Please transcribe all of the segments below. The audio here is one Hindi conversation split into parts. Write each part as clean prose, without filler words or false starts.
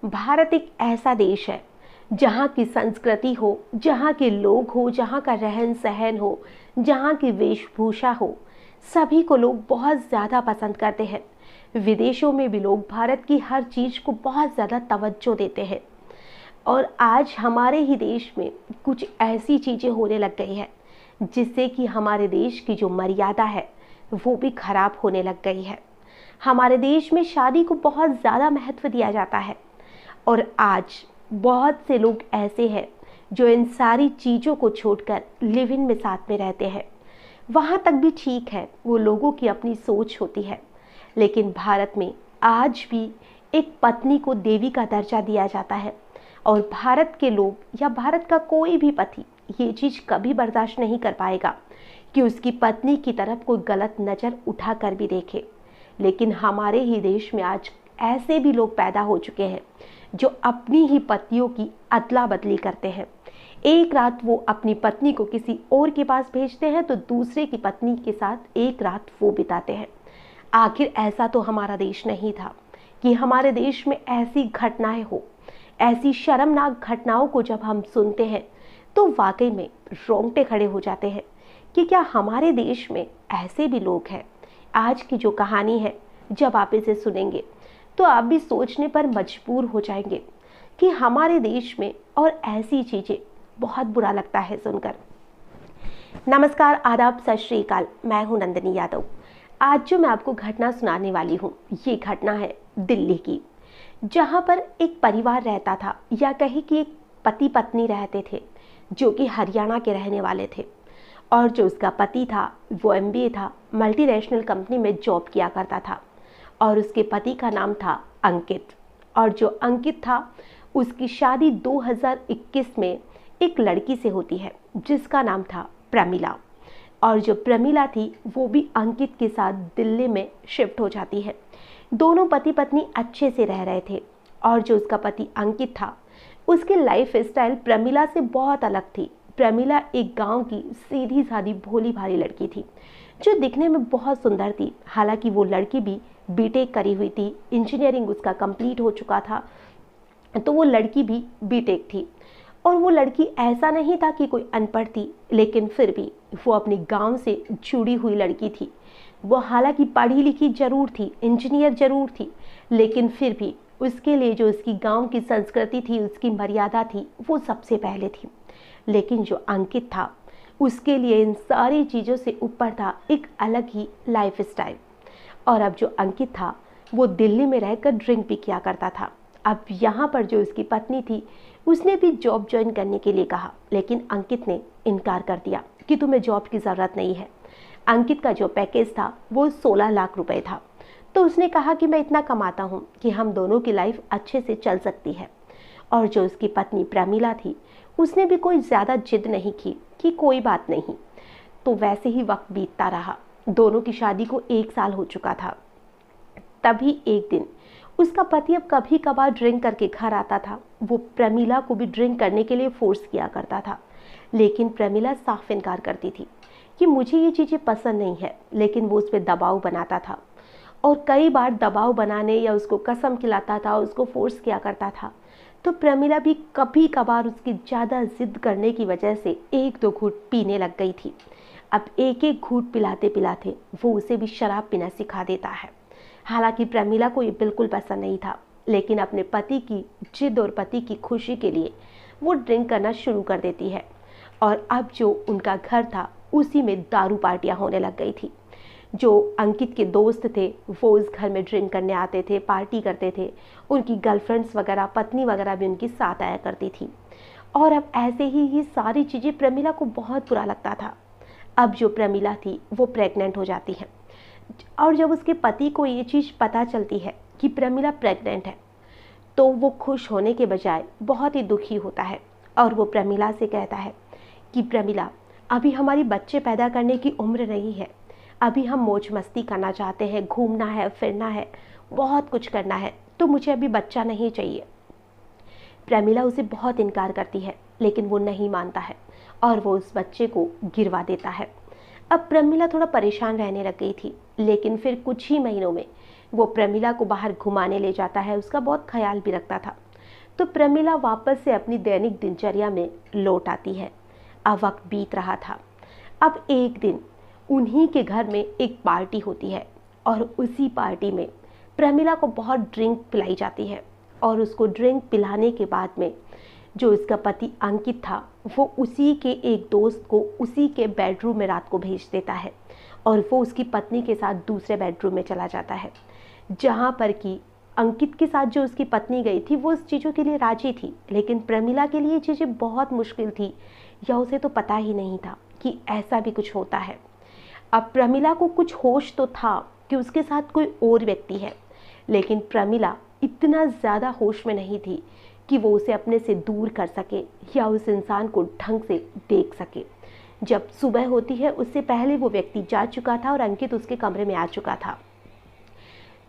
भारत एक ऐसा देश है जहाँ की संस्कृति हो, जहाँ के लोग हो, जहाँ का रहन सहन हो, जहाँ की वेशभूषा हो, सभी को लोग बहुत ज़्यादा पसंद करते हैं। विदेशों में भी लोग भारत की हर चीज़ को बहुत ज़्यादा तवज्जो देते हैं। और आज हमारे ही देश में कुछ ऐसी चीज़ें होने लग गई है जिससे कि हमारे देश की जो मर्यादा है वो भी खराब होने लग गई है। हमारे देश में शादी को बहुत ज़्यादा महत्व दिया जाता है और आज बहुत से लोग ऐसे हैं जो इन सारी चीज़ों को छोड़कर लिव इन में साथ में रहते हैं। वहाँ तक भी ठीक है, वो लोगों की अपनी सोच होती है, लेकिन भारत में आज भी एक पत्नी को देवी का दर्जा दिया जाता है और भारत के लोग या भारत का कोई भी पति ये चीज़ कभी बर्दाश्त नहीं कर पाएगा कि उसकी पत्नी की तरफ कोई गलत नज़र उठा कर भी देखे। लेकिन हमारे ही देश में आज ऐसे भी लोग पैदा हो चुके हैं जो अपनी ही पत्नियों की अदला बदली करते हैं। एक रात वो अपनी पत्नी को किसी और के पास भेजते हैं तो दूसरे की पत्नी के साथ एक रात वो बिताते हैं। आखिर ऐसा तो हमारा देश नहीं था कि हमारे देश में ऐसी घटनाएं हो। ऐसी शर्मनाक घटनाओं को जब हम सुनते हैं तो वाकई में रोंगटे खड़े हो जाते हैं कि क्या हमारे देश में ऐसे भी लोग हैं। आज की जो कहानी है, जब आप इसे सुनेंगे तो आप भी सोचने पर मजबूर हो जाएंगे कि हमारे देश में और ऐसी चीज़ें, बहुत बुरा लगता है सुनकर। नमस्कार, आदाब, सत श्री अकाल। मैं हूं नंदिनी यादव। आज जो मैं आपको घटना सुनाने वाली हूं, ये घटना है दिल्ली की, जहां पर एक परिवार रहता था, या कहे कि एक पति पत्नी रहते थे जो कि हरियाणा के रहने वाले थे। और जो उसका पति था वो MBA था, मल्टीनेशनल कंपनी में जॉब किया करता था और उसके पति का नाम था अंकित। और जो अंकित था उसकी शादी 2021 में एक लड़की से होती है जिसका नाम था प्रमिला। और जो प्रमिला थी वो भी अंकित के साथ दिल्ली में शिफ्ट हो जाती है। दोनों पति पत्नी अच्छे से रह रहे थे और जो उसका पति अंकित था उसकी लाइफ स्टाइल प्रमिला से बहुत अलग थी। प्रमिला एक गांव की सीधी सादी भोली भाली लड़की थी जो दिखने में बहुत सुंदर थी। हालांकि वो लड़की भी बीटेक करी हुई थी, इंजीनियरिंग उसका कंप्लीट हो चुका था, तो वो लड़की भी बीटेक थी। और वो लड़की ऐसा नहीं था कि कोई अनपढ़ थी, लेकिन फिर भी वो अपने गांव से जुड़ी हुई लड़की थी। वो हालांकि पढ़ी लिखी जरूर थी, इंजीनियर जरूर थी, लेकिन फिर भी उसके लिए जो उसकी गांव की संस्कृति थी, उसकी मर्यादा थी, वो सबसे पहले थी। लेकिन जो अंकित था उसके लिए इन सारी चीज़ों से ऊपर था एक अलग ही लाइफ स्टाइल। और अब जो अंकित था वो दिल्ली में रहकर ड्रिंक भी किया करता था। अब यहाँ पर जो उसकी पत्नी थी उसने भी जॉब ज्वाइन करने के लिए कहा, लेकिन अंकित ने इनकार कर दिया कि तुम्हें जॉब की ज़रूरत नहीं है। अंकित का जो पैकेज था वो 16 लाख रुपए था। तो उसने कहा कि मैं इतना कमाता हूँ कि हम दोनों की लाइफ अच्छे से चल सकती है। और जो उसकी पत्नी प्रमिला थी उसने भी कोई ज़्यादा जिद नहीं की कि कोई बात नहीं। तो वैसे ही वक्त बीतता रहा। दोनों की शादी को 1 साल हो चुका था। तभी एक दिन उसका पति अब कभी कभार ड्रिंक करके घर आता था। वो प्रमिला को भी ड्रिंक करने के लिए फोर्स किया करता था, लेकिन प्रमिला साफ इनकार करती थी कि मुझे ये चीज़ें पसंद नहीं है। लेकिन वो उस पर दबाव बनाता था और कई बार दबाव बनाने या उसको कसम खिलाता था, उसको फोर्स किया करता था। तो प्रमिला भी कभी कभार उसकी ज़्यादा जिद करने की वजह से 1-2 घूंट पीने लग गई थी। अब एक एक घूंट पिलाते पिलाते वो उसे भी शराब पीना सिखा देता है। हालांकि प्रमिला को ये बिल्कुल पसंद नहीं था, लेकिन अपने पति की जिद और पति की खुशी के लिए वो ड्रिंक करना शुरू कर देती है। और अब जो उनका घर था उसी में दारू पार्टियाँ होने लग गई थी। जो अंकित के दोस्त थे वो उस घर में ड्रिंक करने आते थे, पार्टी करते थे। उनकी गर्लफ्रेंड्स वगैरह, पत्नी वगैरह भी उनके साथ आया करती थी। और अब ऐसे ही सारी चीज़ें प्रमिला को बहुत बुरा लगता था। अब जो प्रमिला थी वो प्रेग्नेंट हो जाती है और जब उसके पति को ये चीज़ पता चलती है कि प्रमिला प्रेग्नेंट है तो वो खुश होने के बजाय बहुत ही दुखी होता है। और वो प्रमिला से कहता है कि प्रमिला, अभी हमारी बच्चे पैदा करने की उम्र नहीं है। अभी हम मौज मस्ती करना चाहते हैं, घूमना है, फिरना है, बहुत कुछ करना है, तो मुझे अभी बच्चा नहीं चाहिए। प्रमिला उसे बहुत इनकार करती है, लेकिन वो नहीं मानता है और वो उस बच्चे को गिरवा देता है। अब प्रमिला थोड़ा परेशान रहने लग गई थी, लेकिन फिर कुछ ही महीनों में वो प्रमिला को बाहर घुमाने ले जाता है, उसका बहुत ख्याल भी रखता था। तो प्रमिला वापस से अपनी दैनिक दिनचर्या में लौट आती है। अब वक्त बीत रहा था। अब एक दिन उन्हीं के घर में एक पार्टी होती है और उसी पार्टी में प्रमिला को बहुत ड्रिंक पिलाई जाती है और उसको ड्रिंक पिलाने के बाद में जो उसका पति अंकित था वो उसी के एक दोस्त को उसी के बेडरूम में रात को भेज देता है और वो उसकी पत्नी के साथ दूसरे बेडरूम में चला जाता है, जहाँ पर कि अंकित के साथ जो उसकी पत्नी गई थी वो उस चीज़ों के लिए राजी थी, लेकिन प्रमिला के लिए चीज़ें बहुत मुश्किल थी या उसे तो पता ही नहीं था कि ऐसा भी कुछ होता है। अब प्रमिला को कुछ होश तो था कि उसके साथ कोई और व्यक्ति है, लेकिन प्रमिला इतना ज़्यादा होश में नहीं थी कि वो उसे अपने से दूर कर सके या उस इंसान को ढंग से देख सके। जब सुबह होती है उससे पहले वो व्यक्ति जा चुका था और अंकित उसके कमरे में आ चुका था।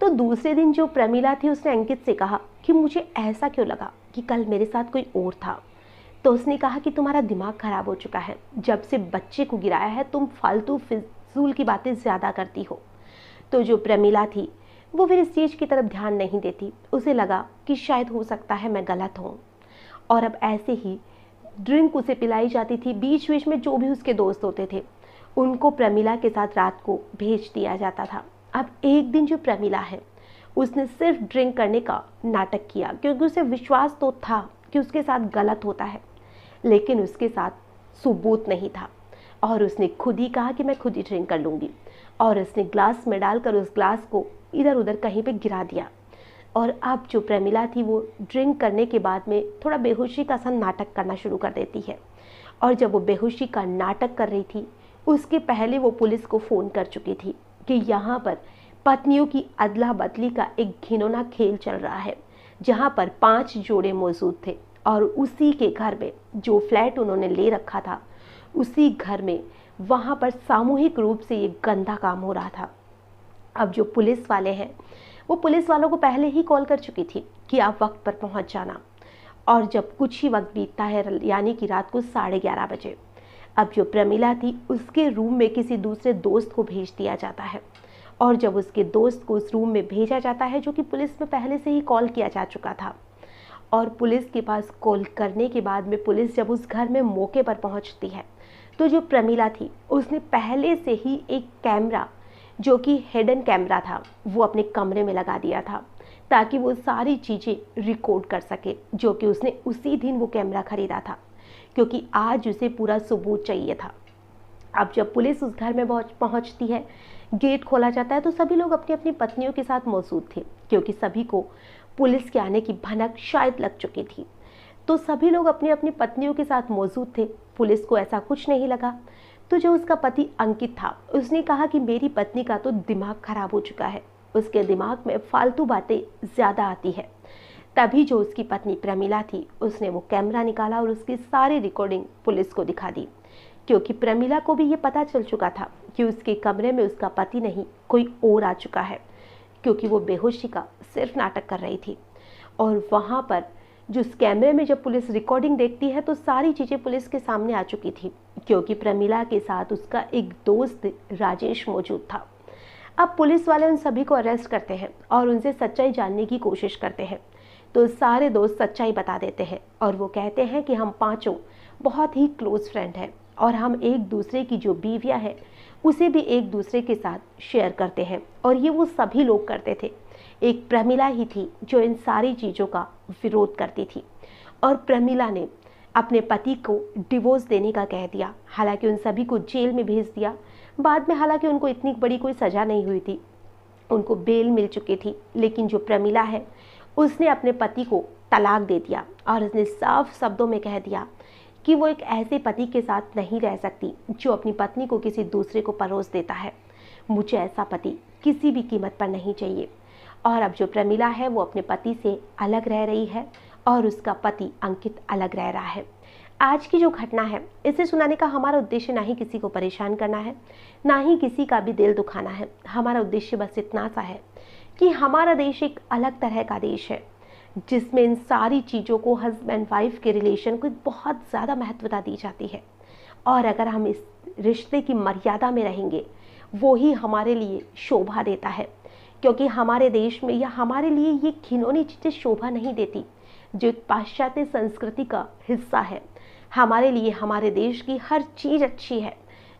तो दूसरे दिन जो प्रमिला थी उसने अंकित से कहा कि मुझे ऐसा क्यों लगा कि कल मेरे साथ कोई और था। तो उसने कहा कि तुम्हारा दिमाग खराब हो चुका है, जब से बच्चे को गिराया है तुम फालतू फिजूल की बातें ज़्यादा करती हो। तो जो प्रमिला थी वो फिर इस चीज़ की तरफ ध्यान नहीं देती। उसे लगा कि शायद हो सकता है मैं गलत हूँ, और अब ऐसे ही ड्रिंक उसे पिलाई जाती थी। बीच बीच में जो भी उसके दोस्त होते थे उनको प्रमिला के साथ रात को भेज दिया जाता था। अब एक दिन जो प्रमिला है उसने सिर्फ ड्रिंक करने का नाटक किया, क्योंकि उसे विश्वास तो था कि उसके साथ गलत होता है, लेकिन उसके साथ सबूत नहीं था और उसने खुद ही कहा कि मैं खुद ही ड्रिंक कर लूँगी, और उसने ग्लास में डालकर उस ग्लास को इधर उधर कहीं पे गिरा दिया। और अब जो प्रमिला थी वो ड्रिंक करने के बाद में थोड़ा बेहोशी का सा नाटक करना शुरू कर देती है, और जब वो बेहोशी का नाटक कर रही थी उसके पहले वो पुलिस को फ़ोन कर चुकी थी कि यहाँ पर पत्नियों की अदला बदली का एक घिनौना खेल चल रहा है, जहाँ पर 5 जोड़े मौजूद थे और उसी के घर में जो फ्लैट उन्होंने ले रखा था उसी घर में वहाँ पर सामूहिक रूप से ये गंदा काम हो रहा था। अब जो पुलिस वाले हैं वो पुलिस वालों को पहले ही कॉल कर चुकी थी कि आप वक्त पर पहुंच जाना, और जब कुछ ही वक्त बीतता है यानी कि रात को 11:30 बजे अब जो प्रमिला थी उसके रूम में किसी दूसरे दोस्त को भेज दिया जाता है, और जब उसके दोस्त को उस रूम में भेजा जाता है जो कि पुलिस में पहले से ही कॉल किया जा चुका था, और पुलिस के पास कॉल करने के बाद में पुलिस जब उस घर में मौके पर पहुंचती है तो जो प्रमिला थी उसने पहले से ही एक कैमरा जो कि हिडन कैमरा था वो अपने कमरे में लगा दिया था, ताकि वो सारी चीज़ें रिकॉर्ड कर सके, जो कि उसने उसी दिन वो कैमरा खरीदा था, क्योंकि आज उसे पूरा सबूत चाहिए था। अब जब पुलिस उस घर में पहुंचती है, गेट खोला जाता है तो सभी लोग अपनी अपनी पत्नियों के साथ मौजूद थे, क्योंकि सभी को पुलिस के आने की भनक शायद लग चुकी थी। तो सभी लोग अपनी अपनी पत्नियों के साथ मौजूद थे। पुलिस को ऐसा कुछ नहीं लगा। तो जो उसका पति अंकित था उसने कहा कि मेरी पत्नी का तो दिमाग खराब हो चुका है, उसके दिमाग में फालतू बातें ज़्यादा आती है। तभी जो उसकी पत्नी प्रमिला थी उसने वो कैमरा निकाला और उसकी सारी रिकॉर्डिंग पुलिस को दिखा दी, क्योंकि प्रमिला को भी ये पता चल चुका था कि उसके कमरे में उसका पति नहीं कोई और आ चुका है, क्योंकि वो बेहोशी का सिर्फ नाटक कर रही थी। और वहाँ पर जो उस कैमरे में जब पुलिस रिकॉर्डिंग देखती है तो सारी चीज़ें पुलिस के सामने आ चुकी थी, क्योंकि प्रमिला के साथ उसका एक दोस्त राजेश मौजूद था। अब पुलिस वाले उन सभी को अरेस्ट करते हैं और उनसे सच्चाई जानने की कोशिश करते हैं। तो सारे दोस्त सच्चाई बता देते हैं और वो कहते हैं कि हम पांचों बहुत ही क्लोज फ्रेंड हैं और हम एक दूसरे की जो बीवियां हैं उसे भी एक दूसरे के साथ शेयर करते हैं, और ये वो सभी लोग करते थे। एक प्रमिला ही थी जो इन सारी चीज़ों का विरोध करती थी, और प्रमिला ने अपने पति को डिवोर्स देने का कह दिया। हालांकि उन सभी को जेल में भेज दिया बाद में, हालांकि उनको इतनी बड़ी कोई सज़ा नहीं हुई थी, उनको बेल मिल चुकी थी। लेकिन जो प्रमिला है उसने अपने पति को तलाक दे दिया और उसने साफ शब्दों में कह दिया कि वो एक ऐसे पति के साथ नहीं रह सकती जो अपनी पत्नी को किसी दूसरे को परोस देता है। मुझे ऐसा पति किसी भी कीमत पर नहीं चाहिए। और अब जो प्रमिला है वो अपने पति से अलग रह रही है और उसका पति अंकित अलग रह रहा है। आज की जो घटना है इसे सुनाने का हमारा उद्देश्य ना ही किसी को परेशान करना है, ना ही किसी का भी दिल दुखाना है। हमारा उद्देश्य बस इतना सा है कि हमारा देश एक अलग तरह का देश है जिसमें इन सारी चीज़ों को, हस्बैंड वाइफ के रिलेशन को बहुत ज़्यादा महत्वता दी जाती है, और अगर हम इस रिश्ते की मर्यादा में रहेंगे वो ही हमारे लिए शोभा देता है। क्योंकि हमारे देश में या हमारे लिए ये घिनौनी चीज़ें शोभा नहीं देती जो पाश्चात्य संस्कृति का हिस्सा है। हमारे लिए हमारे देश की हर चीज़ अच्छी है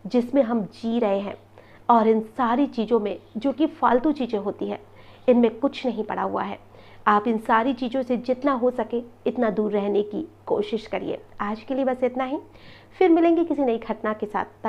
जिसमें हम जी रहे हैं, और इन सारी चीज़ों में जो कि फालतू चीज़ें होती है इनमें कुछ नहीं पड़ा हुआ है। आप इन सारी चीज़ों से जितना हो सके इतना दूर रहने की कोशिश करिए। आज के लिए बस इतना ही, फिर मिलेंगे किसी नई घटना के साथ।